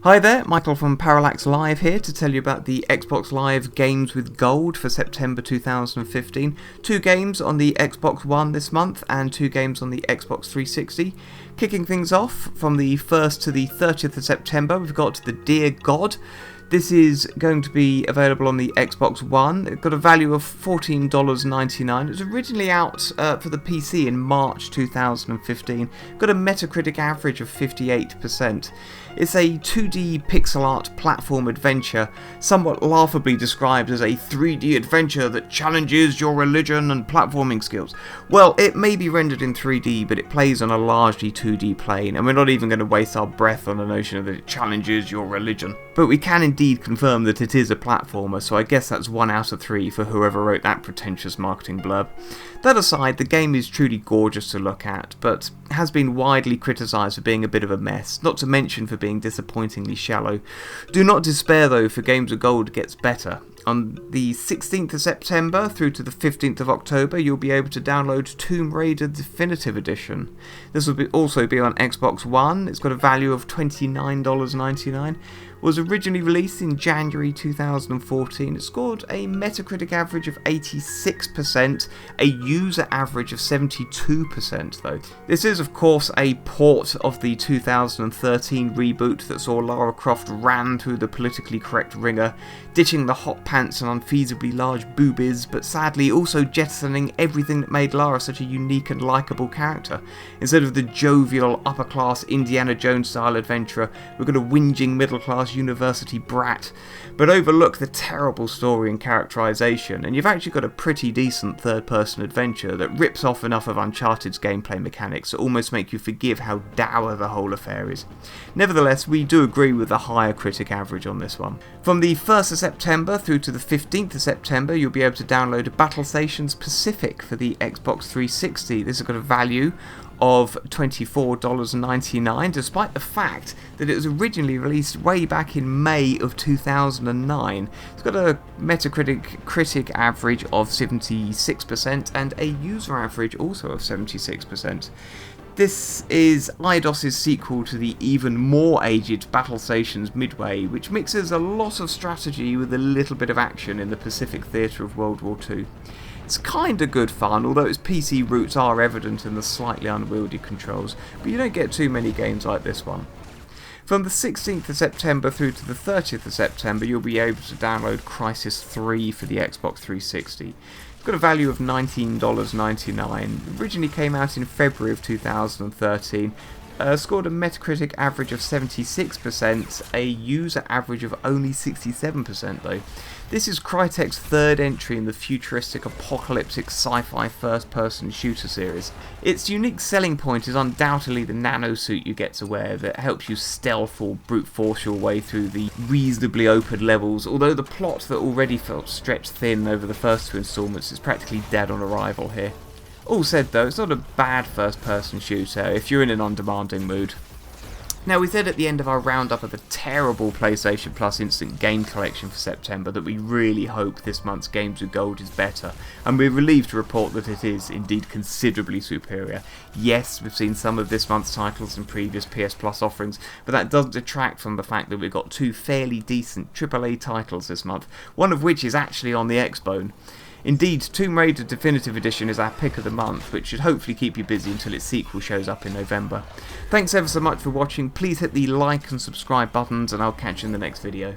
Hi there, Michael from Parallax Live here to tell you about the Xbox Live Games with Gold for September 2015. 2 games on the Xbox One this month and 2 games on the Xbox 360. Kicking things off from the 1st to the 30th of September, we've got The Dear God. This is going to be available on the Xbox One. It's got a value of $14.99. It was originally out for the PC in March 2015. Got a Metacritic average of 58%. It's a 2D pixel art platform adventure, somewhat laughably described as a 3D adventure that challenges your religion and platforming skills. Well, it may be rendered in 3D, but it plays on a largely 2D plane, and we're not even going to waste our breath on the notion that it challenges your religion. But we can indeed confirm that it is a platformer, so I guess that's 1 out of 3 for whoever wrote that pretentious marketing blurb. That aside, the game is truly gorgeous to look at, but has been widely criticised for being a bit of a mess, not to mention for being disappointingly shallow. Do not despair though, for Games of Gold gets better. On the 16th of September through to the 15th of October, you'll be able to download Tomb Raider Definitive Edition. This will also be on Xbox One. It's got a value of $29.99. Was originally released in January 2014. It scored a Metacritic average of 86%, a user average of 72% though. This is of course a port of the 2013 reboot that saw Lara Croft ran through the politically correct ringer, ditching the hot pants and unfeasibly large boobies, but sadly also jettisoning everything that made Lara such a unique and likeable character. Instead of the jovial, upper-class Indiana Jones style adventurer, we're got a whinging middle-class university brat, but overlook the terrible story and characterization, and you've actually got a pretty decent third-person adventure that rips off enough of Uncharted's gameplay mechanics to almost make you forgive how dour the whole affair is. Nevertheless, we do agree with the higher critic average on this one. From the 1st of September through to the 15th of September, you'll be able to download Battle Stations Pacific for the Xbox 360. This has got a value of $24.99, despite the fact that it was originally released way back in May of 2009. It's got a Metacritic critic average of 76% and a user average also of 76%. This is Eidos's sequel to the even more aged Battle Stations Midway, which mixes a lot of strategy with a little bit of action in the Pacific theatre of World War II. It's kinda good fun, although its PC roots are evident in the slightly unwieldy controls, but you don't get too many games like this one. From the 16th of September through to the 30th of September, you'll be able to download Crisis 3 for the Xbox 360. It's got a value of $19.99. Originally came out in February of 2013. Scored a Metacritic average of 76%, a user average of only 67% though. This is Crytek's third entry in the futuristic apocalyptic sci-fi first-person shooter series. Its unique selling point is undoubtedly the nanosuit you get to wear that helps you stealth or brute force your way through the reasonably open levels, although the plot that already felt stretched thin over the first 2 installments is practically dead on arrival here. All said though, it's not a bad first-person shooter if you're in an undemanding mood. Now, we said at the end of our roundup of the terrible PlayStation Plus Instant Game Collection for September that we really hope this month's Games with Gold is better, and we're relieved to report that it is indeed considerably superior. Yes, we've seen some of this month's titles in previous PS Plus offerings, but that doesn't detract from the fact that we've got 2 fairly decent AAA titles this month, one of which is actually on the Xbone. Indeed, Tomb Raider Definitive Edition is our pick of the month, which should hopefully keep you busy until its sequel shows up in November. Thanks ever so much for watching. Please hit the like and subscribe buttons, and I'll catch you in the next video.